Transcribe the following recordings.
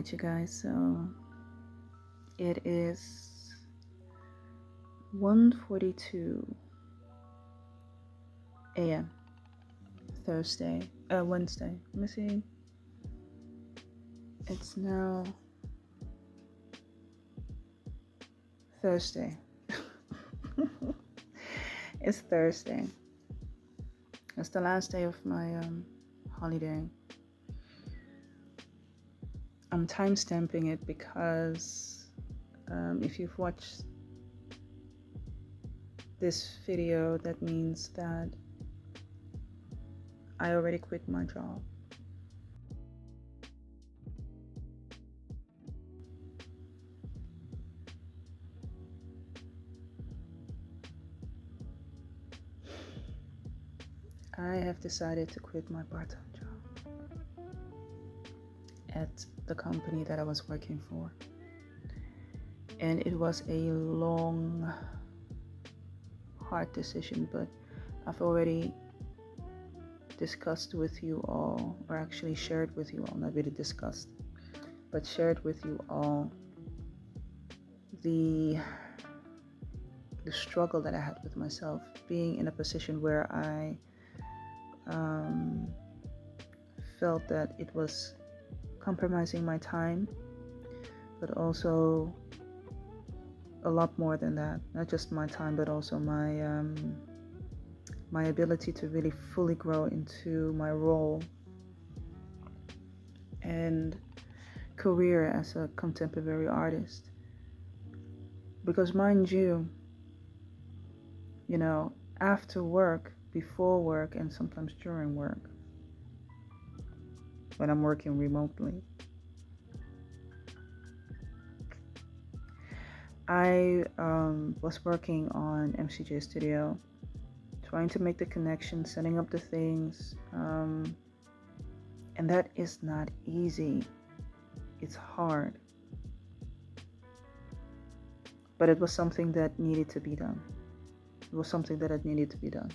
right, you guys, so it is 1:42 a.m. Wednesday. Let me see. It's now Thursday. It's Thursday. It's the last day of my holiday. I'm timestamping it because if you've watched this video, that means that I already quit my job. I have decided to quit my part-time job at the company that I was working for. And it was a long, hard decision, but I've already discussed with you all, or actually shared with you all, not really discussed, but shared with you all the struggle that I had with myself, being in a position where I felt that it was compromising my time, but also a lot more than that. Not just my time, but also my ability to really fully grow into my role and career as a contemporary artist. Because mind you, after work, before work, and sometimes during work, when I'm working remotely, I was working on MCJ Studio, trying to make the connection, setting up the things, and that is not easy. It's hard, but it was something that needed to be done. It was something that needed to be done.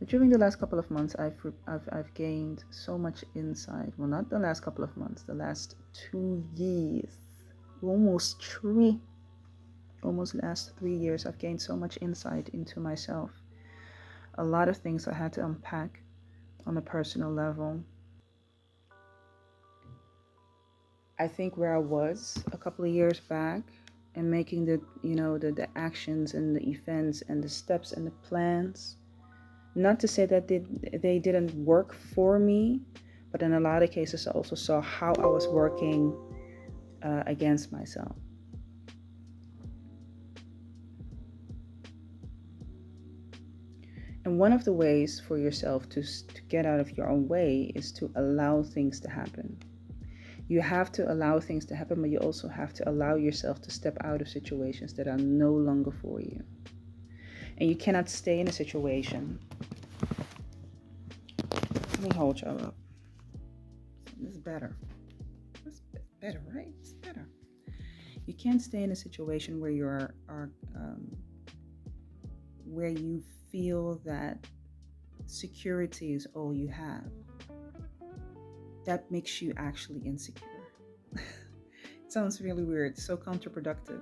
During the last couple of months, I've gained so much insight. Well, not the last couple of months, the last 2 years, almost last 3 years, I've gained so much insight into myself. A lot of things I had to unpack on a personal level. I think where I was a couple of years back and making the actions and the events and the steps and the plans. Not to say that they didn't work for me, but in a lot of cases I also saw how I was working against myself. And one of the ways for yourself to get out of your own way is to allow things to happen. You have to allow things to happen, but you also have to allow yourself to step out of situations that are no longer for you. And you cannot stay in a situation. Let me hold you up. This is better. This is better, right? It's better. You can't stay in a situation where you are where you feel that security is all you have. That makes you actually insecure. It sounds really weird, so counterproductive.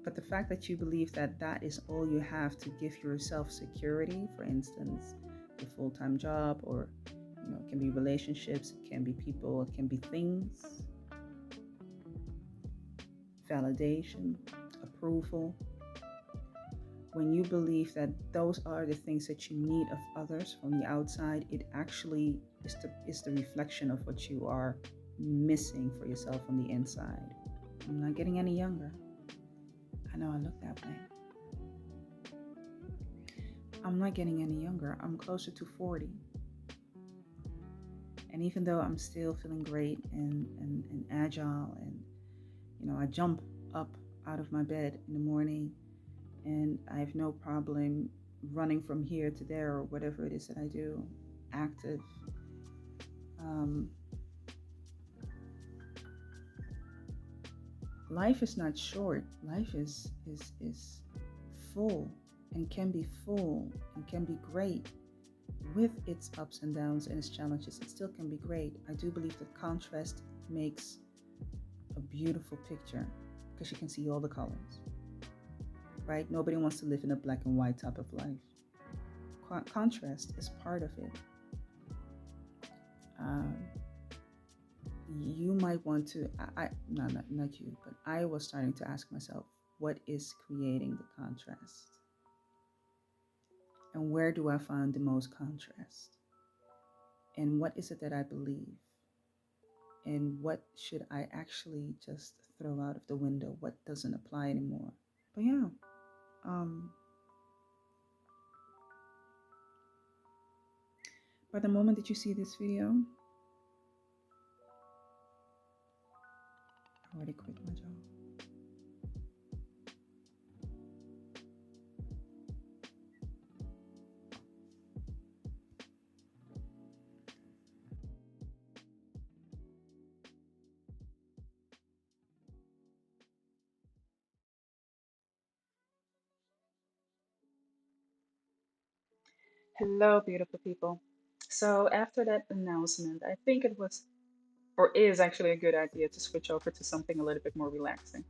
But the fact that you believe that that is all you have to give yourself security, for instance, a full-time job, or it can be relationships, it can be people, it can be things, validation, approval. When you believe that those are the things that you need of others from the outside, it actually is the reflection of what you are missing for yourself on the inside. I'm not getting any younger. I know I look that way. I'm not getting any younger. I'm closer to 40. And even though I'm still feeling great and agile, and I jump up out of my bed in the morning, and I have no problem running from here to there or whatever it is that I do, active. Life is not short. Life is full and can be full and can be great with its ups and downs and its challenges. It still can be great. I do believe that contrast makes a beautiful picture because you can see all the colors, right? Nobody wants to live in a black and white type of life. Contrast is part of it. You might want to, not you, but I was starting to ask myself, what is creating the contrast? And where do I find the most contrast? And what is it that I believe? And what should I actually just throw out of the window? What doesn't apply anymore? But yeah, by the moment that you see this video, I already quit my job. Hello, beautiful people. So after that announcement, I think it was or is actually a good idea to switch over to something a little bit more relaxing.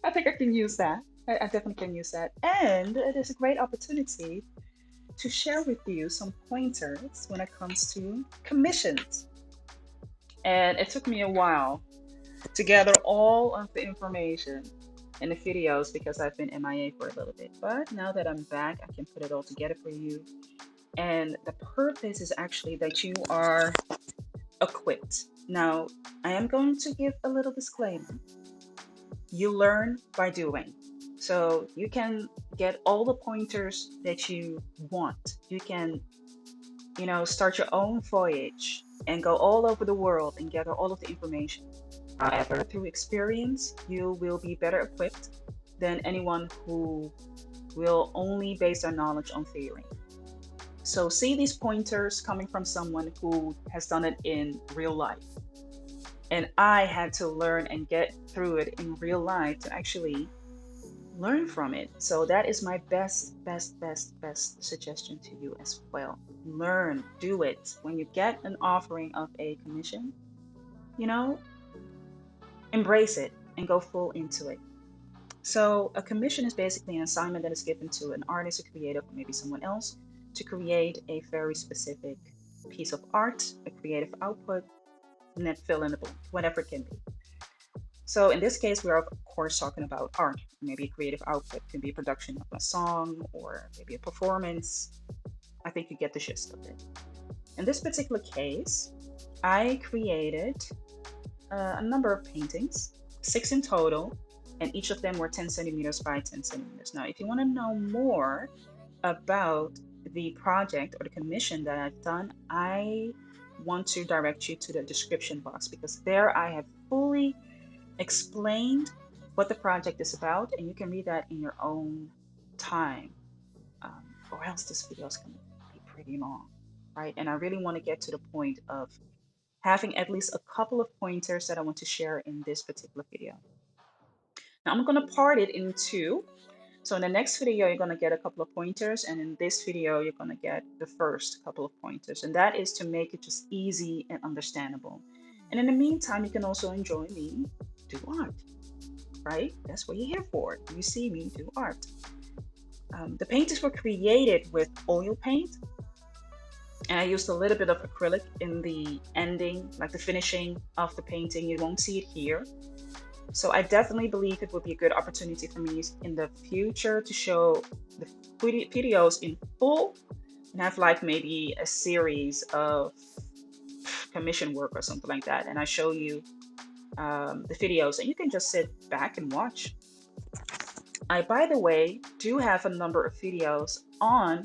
I think I can use that. I definitely can use that. And it is a great opportunity to share with you some pointers when it comes to commissions. And it took me a while to gather all of the information in the videos because I've been MIA for a little bit. But now that I'm back, I can put it all together for you. And the purpose is actually that you are equipped. Now, I am going to give a little disclaimer. You learn by doing. So you can get all the pointers that you want. You can, start your own voyage and go all over the world and gather all of the information. However, through experience, you will be better equipped than anyone who will only base their knowledge on theory. So see these pointers coming from someone who has done it in real life. And I had to learn and get through it in real life to actually learn from it. So that is my best suggestion to you as well. Learn, do it. When you get an offering of a commission, embrace it and go full into it. So a commission is basically an assignment that is given to an artist, a creative, or maybe someone else to create a very specific piece of art, a creative output, and then fill in the blank, whatever it can be. So in this case, we're of course talking about art. Maybe a creative output can be a production of a song or maybe a performance. I think you get the gist of it. In this particular case, I created a number of paintings, 6 in total, and each of them were 10 centimeters by 10 centimeters. Now, if you want to know more about the project or the commission that I've done, I want to direct you to the description box because there I have fully explained what the project is about, and you can read that in your own time, or else this video is going to be pretty long, right? And I really want to get to the point of having at least a couple of pointers that I want to share in this particular video. Now I'm going to part it in two. So in the next video, you're going to get a couple of pointers, and in this video, you're going to get the first couple of pointers, and that is to make it just easy and understandable. And in the meantime, you can also enjoy me do art, right? That's what you're here for. You see me do art. The paintings were created with oil paint, and I used a little bit of acrylic in the ending, like the finishing of the painting. You won't see it here. So I definitely believe it would be a good opportunity for me in the future to show the videos in full and have like maybe a series of commission work or something like that. And I show you the videos and you can just sit back and watch. I, by the way, do have a number of videos on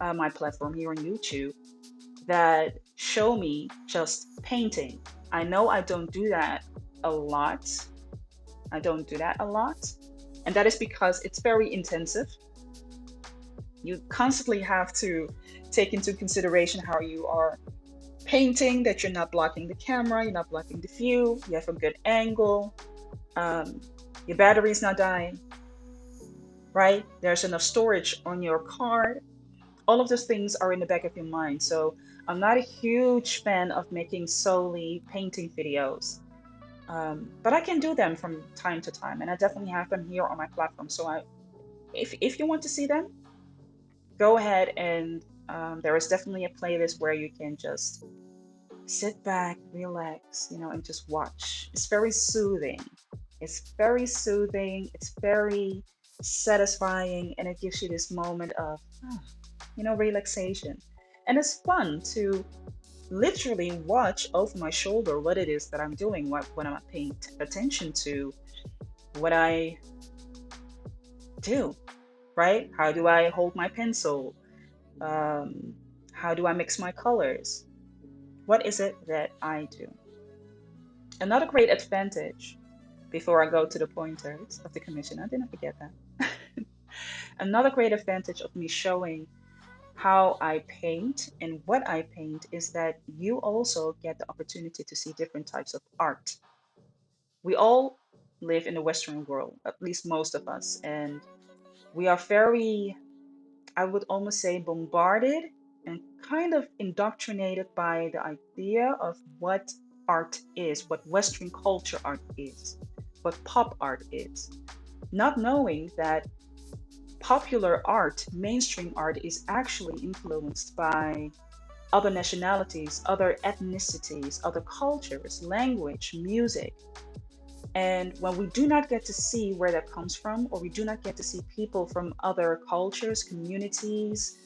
my platform here on YouTube that show me just painting. I know I don't do that a lot. And that is because it's very intensive. You constantly have to take into consideration how you are painting, that you're not blocking the camera, you're not blocking the view, you have a good angle, your battery's not dying. right? There's enough storage on your card. All of those things are in the back of your mind. So I'm not a huge fan of making solely painting videos. But I can do them from time to time, and I definitely have them here on my platform. So if you want to see them, go ahead and there is definitely a playlist where you can just sit back, relax, and just watch. It's very soothing. It's very soothing. It's very satisfying, and it gives you this moment of, relaxation. And it's fun to literally watch over my shoulder what it is that I'm doing, what I'm paying attention to, what I do, right? How do I hold my pencil? Um, how do I mix my colors? What is it that I do? Another great advantage, before I go to the pointers of the commission, I didn't forget that. Another great advantage of me showing how I paint and what I paint is that you also get the opportunity to see different types of art. We all live in the Western world, at least most of us, and we are very, I would almost say, bombarded and kind of indoctrinated by the idea of what art is, what Western culture art is, what pop art is, not knowing that popular art, mainstream art, is actually influenced by other nationalities, other ethnicities, other cultures, language, music. And when we do not get to see where that comes from, or we do not get to see people from other cultures, communities,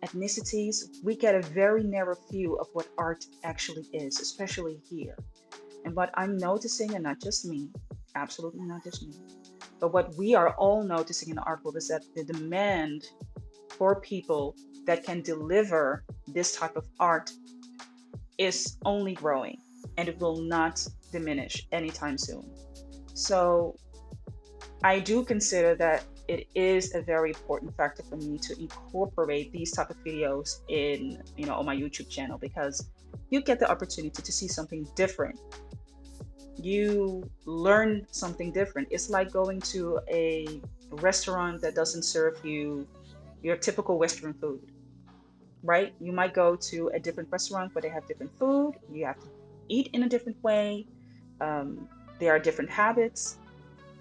ethnicities, we get a very narrow view of what art actually is, especially here. And what I'm noticing, and not just me, absolutely not just me, but what we are all noticing in the art world is that the demand for people that can deliver this type of art is only growing, and it will not diminish anytime soon. So I do consider that it is a very important factor for me to incorporate these type of videos in, on my YouTube channel, because you get the opportunity to see something different. You learn something different. It's like going to a restaurant that doesn't serve you your typical Western food, right? You might go to a different restaurant where they have different food. You have to eat in a different way. Um, there are different habits,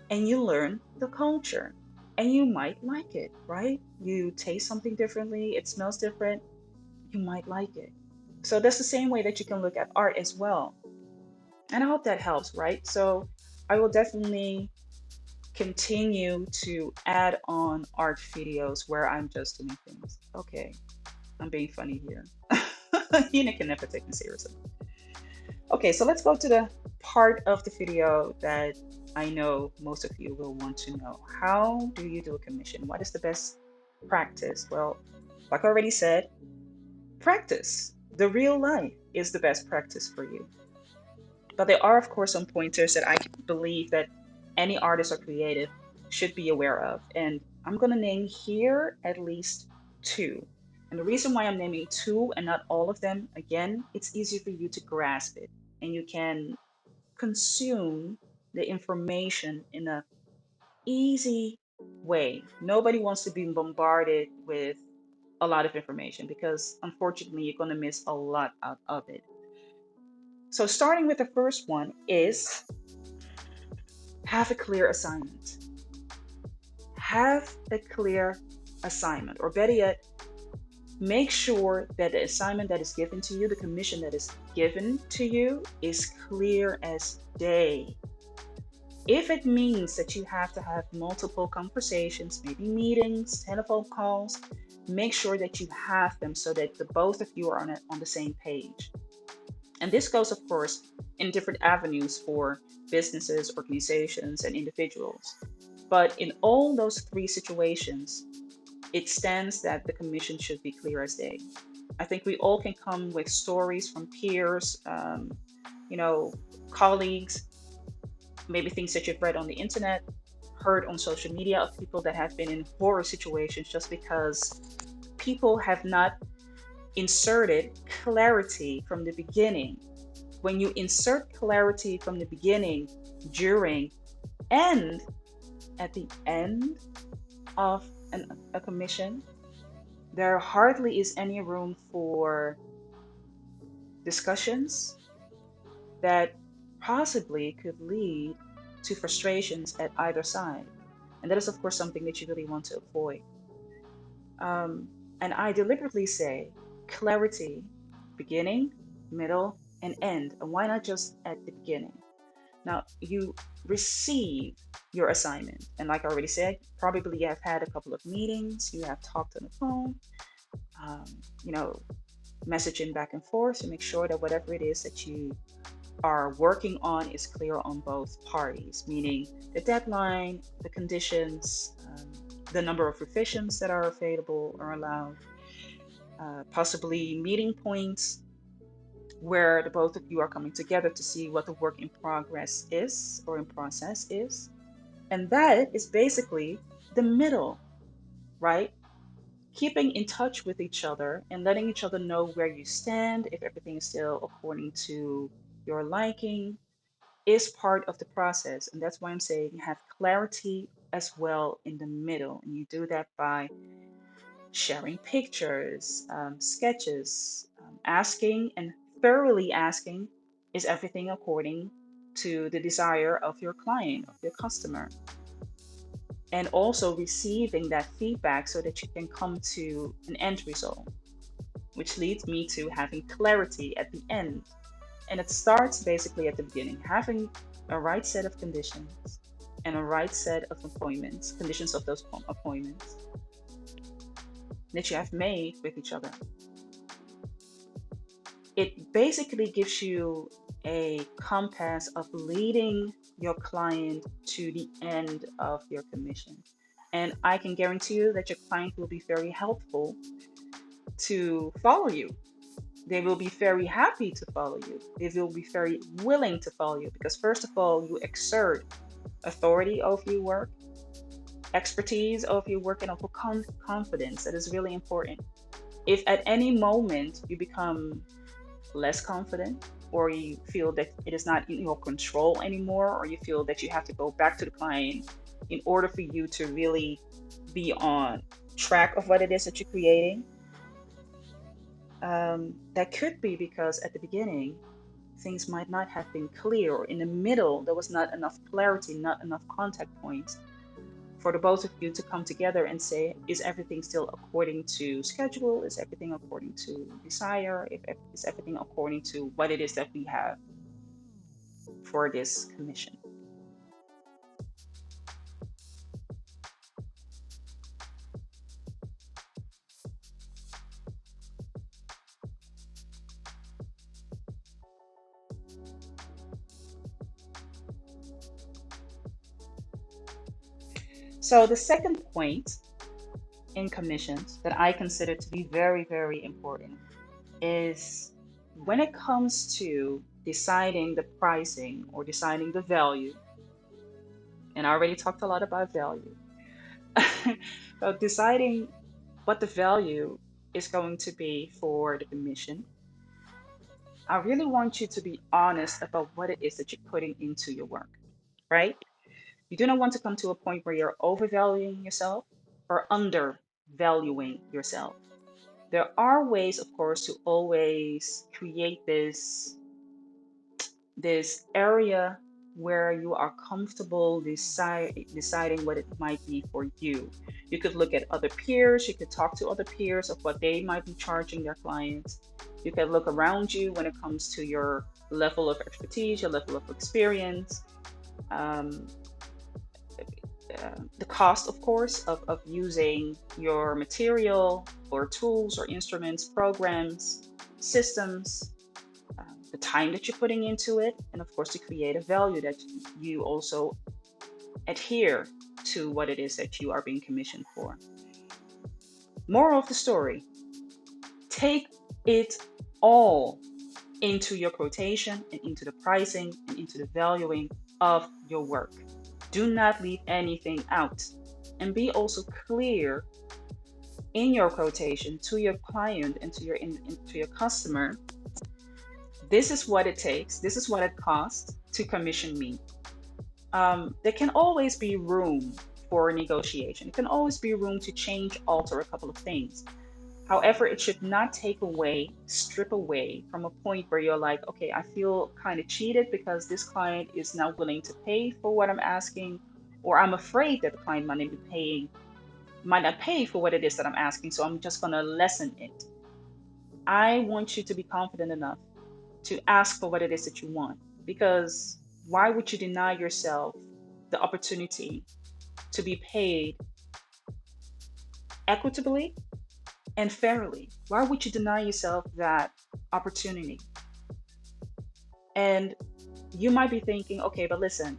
and you learn the culture. And you might like it, right? You taste something differently, it smells different, you might like it. So that's the same way that you can look at art as well. And I hope that helps, right? So I will definitely continue to add on art videos where I'm just doing things. Okay, I'm being funny here. You can never take me seriously. Okay, so let's go to the part of the video that I know most of you will want to know. How do you do a commission? What is the best practice? Well, like I already said, practice. The real life is the best practice for you. But there are, of course, some pointers that I believe that any artist or creative should be aware of. And I'm going to name here at least two. And the reason why I'm naming two and not all of them, again, it's easier for you to grasp it, and you can consume the information in a easy way. Nobody wants to be bombarded with a lot of information, because unfortunately you're going to miss a lot out of it. So starting with the first one is have a clear assignment. Have a clear assignment, or better yet, make sure that the assignment that is given to you, the commission that is given to you, is clear as day. If it means that you have to have multiple conversations, maybe meetings, telephone calls, make sure that you have them so that the both of you are on the same page. And this goes, of course, in different avenues for businesses, organizations, and individuals. But in all those three situations, it stands that the commission should be clear as day. I think we all can come with stories from peers, you know, colleagues, maybe things that you've read on the internet, heard on social media of people that have been in horror situations just because people have not inserted clarity from the beginning. When you insert clarity from the beginning, during, and at the end, of a commission, there hardly is any room for discussions that possibly could lead to frustrations at either side. And that is, of course, something that you really want to avoid. Um, and I deliberately say clarity, beginning, middle, and end. And why not just at the beginning? Now, you receive your assignment. And like I already said, probably you have had a couple of meetings, you have talked on the phone, um, you know, messaging back and forth to make sure that whatever it is that you are working on is clear on both parties, meaning the deadline, the conditions, the number of revisions that are available or allowed, possibly meeting points where the both of you are coming together to see what the work in progress is or in process is. And that is basically the middle, right? Keeping in touch with each other and letting each other know where you stand, if everything is still according to your liking, is part of the process. And that's why I'm saying have clarity as well in the middle. And you do that by sharing pictures, sketches, asking and thoroughly asking, is everything according to the desire of your client, of your customer? And also receiving that feedback so that you can come to an end result, which leads me to having clarity at the end. And it starts basically at the beginning, having a right set of conditions and a right set of appointments, conditions of those appointments that you have made with each other. It basically gives you a compass of leading your client to the end of your commission. And I can guarantee you that your client will be very helpful to follow you. They will be very happy to follow you. They will be very willing to follow you because, first of all, you exert authority over your work, expertise over your work, and also confidence. That is really important. If at any moment you become less confident, or you feel that it is not in your control anymore, or you feel that you have to go back to the client in order for you to really be on track of what it is that you're creating, that could be because at the beginning things might not have been clear, or in the middle there was not enough clarity, not enough contact points for the both of you to come together and say, is everything still according to schedule? Is everything according to desire? Is everything according to what it is that we have for this commission? So the second point in commissions that I consider to be very, very important is when it comes to deciding the pricing or deciding the value, and I already talked a lot about value. So deciding what the value is going to be for the commission, I really want you to be honest about what it is that you're putting into your work, right? You do not want to come to a point where you're overvaluing yourself or undervaluing yourself. There are ways, of course, to always create this area where you are comfortable deciding what it might be for you. You could look at other peers, you could talk to other peers of what they might be charging their clients. You could look around you when it comes to your level of expertise, your level of experience, um, the cost, of course, of using your material or tools or instruments, programs, systems, the time that you're putting into it, and of course, to create a value that you also adhere to what it is that you are being commissioned for. Moral of the story, take it all into your quotation and into the pricing and into the valuing of your work. Do not leave anything out. And be also clear in your quotation to your client and to your customer. This is what it takes. This is what it costs to commission me. There can always be room for negotiation. It can always be room to change, alter a couple of things. However, it should not take away, strip away from a point where you're like, okay, I feel kind of cheated because this client is now willing to pay for what I'm asking, or I'm afraid that the client might not pay for what it is that I'm asking, so I'm just gonna lessen it. I want you to be confident enough to ask for what it is that you want, because why would you deny yourself the opportunity to be paid equitably and fairly? Why would you deny yourself that opportunity? And you might be thinking, okay, but listen,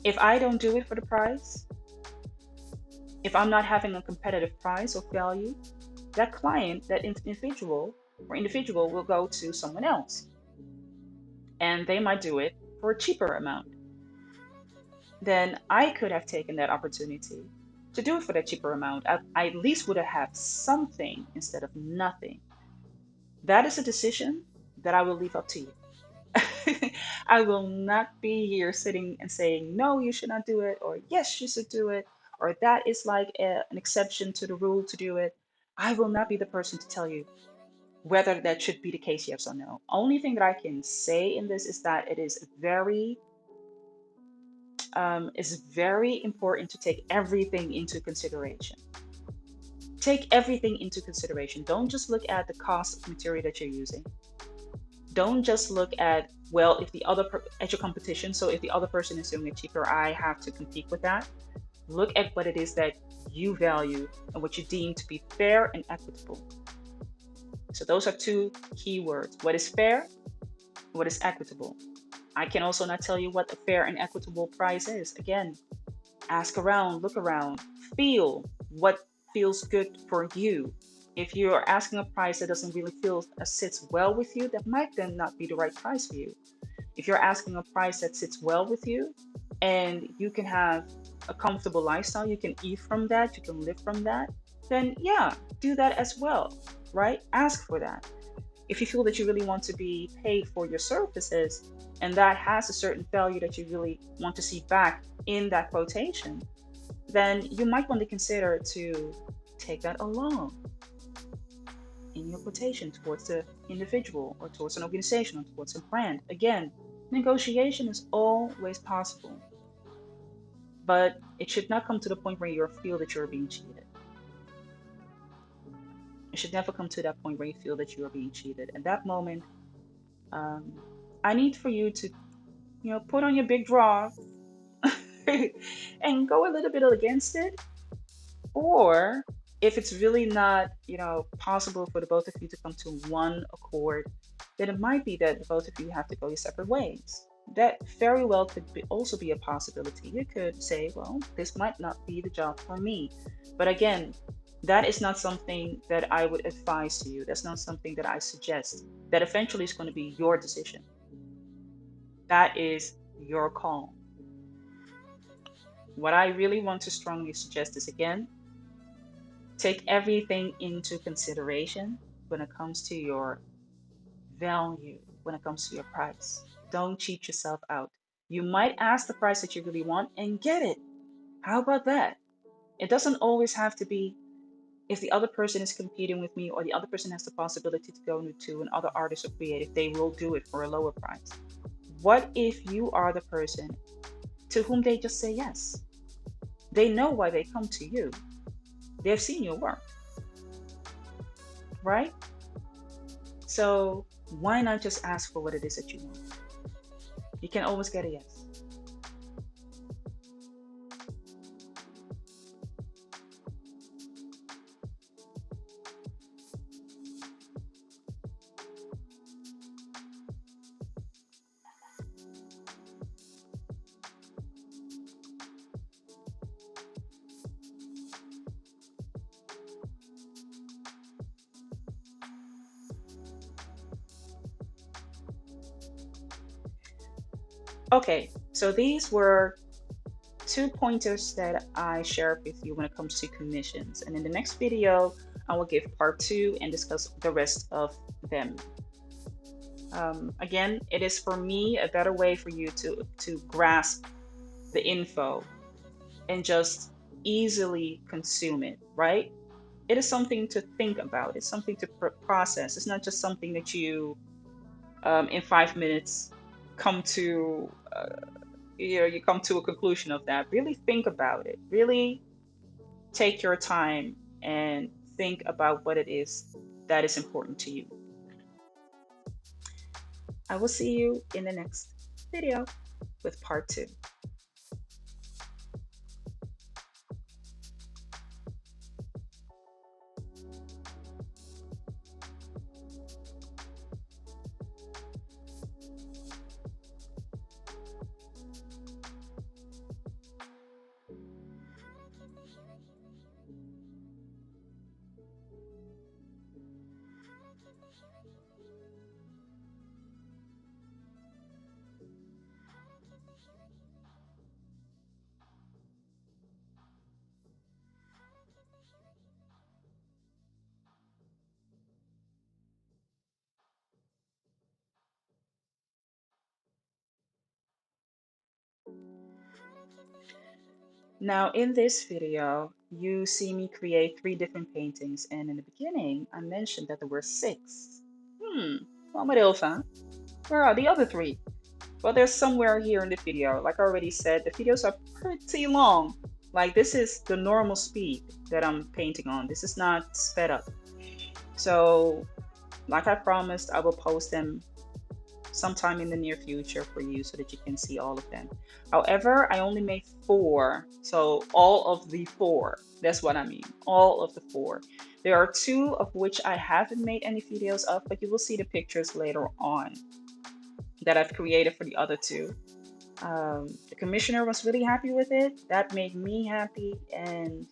if I don't do it for the price, if I'm not having a competitive price or value, that client, that individual will go to someone else, and they might do it for a cheaper amount. Then I could have taken that opportunity to do it for that cheaper amount. I at least would have had something instead of nothing. That is a decision that I will leave up to you. I will not be here sitting and saying, no, you should not do it, or yes, you should do it, or that is like an exception to the rule to do it. I will not be the person to tell you whether that should be the case, yes or no. Only thing that I can say in this is that it is very important to take everything into consideration. Take everything into consideration. Don't just look at the cost of material that you're using. Don't just look at, well, if the at your competition, so if the other person is doing it cheaper, I have to compete with that. Look at what it is that you value and what you deem to be fair and equitable. So those are two key words. What is fair? What is equitable? I can also not tell you what a fair and equitable price is. Again, ask around, look around, feel what feels good for you. If you're asking a price that doesn't really feel sits well with you, that might then not be the right price for you. If you're asking a price that sits well with you and you can have a comfortable lifestyle, you can eat from that, you can live from that, then yeah, do that as well, right? Ask for that. If you feel that you really want to be paid for your services and that has a certain value that you really want to see back in that quotation, then you might want to consider to take that along in your quotation towards the individual or towards an organization or towards a brand. Again, negotiation is always possible, but it should not come to the point where you feel that you're being cheated. It should never come to that point where you feel that you are being cheated. At that moment, um, I need for you to, put on your big draw and go a little bit against it. Or if it's really not, possible for the both of you to come to one accord, then it might be that the both of you have to go your separate ways. That very well could also be a possibility. You could say, well, this might not be the job for me. But again, that is not something that I would advise to you. That's not something that I suggest. That eventually is going to be your decision. That is your call. What I really want to strongly suggest is, again, take everything into consideration when it comes to your value, when it comes to your price. Don't cheat yourself out. You might ask the price that you really want and get it. How about that? It doesn't always have to be, if the other person is competing with me or the other person has the possibility to go to another artist or creative, they will do it for a lower price. What if you are the person to whom they just say yes? They know why they come to you. They've seen your work, right? So why not just ask for what it is that you want? You can always get a yes. Okay, so these were two pointers that I shared with you when it comes to commissions. And in the next video, I will give part two and discuss the rest of them. Again, it is for me a better way for you to grasp the info and just easily consume it, right? It is something to think about. It's something to process. It's not just something that you, in 5 minutes, come to, you come to a conclusion of that. Really think about it. Really take your time and think about what it is that is important to you. I will see you in the next video with part 2. Now, in this video, you see me create 3 different paintings, and in the beginning, I mentioned that there were 6. Mama Ilva, where are the other 3? Well, they're somewhere here in the video. Like I already said, the videos are pretty long. Like, this is the normal speed that I'm painting on. This is not sped up. So, like I promised, I will post them sometime in the near future for you so that you can see all of them. However, I only made 4, so all of the 4. That's what I mean, all of the 4. There are 2 of which I haven't made any videos of, but you will see the pictures later on that I've created for the other 2. The commissioner was really happy with it. That made me happy, and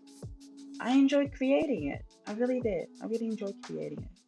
I enjoyed creating it. I really did. I really enjoyed creating it.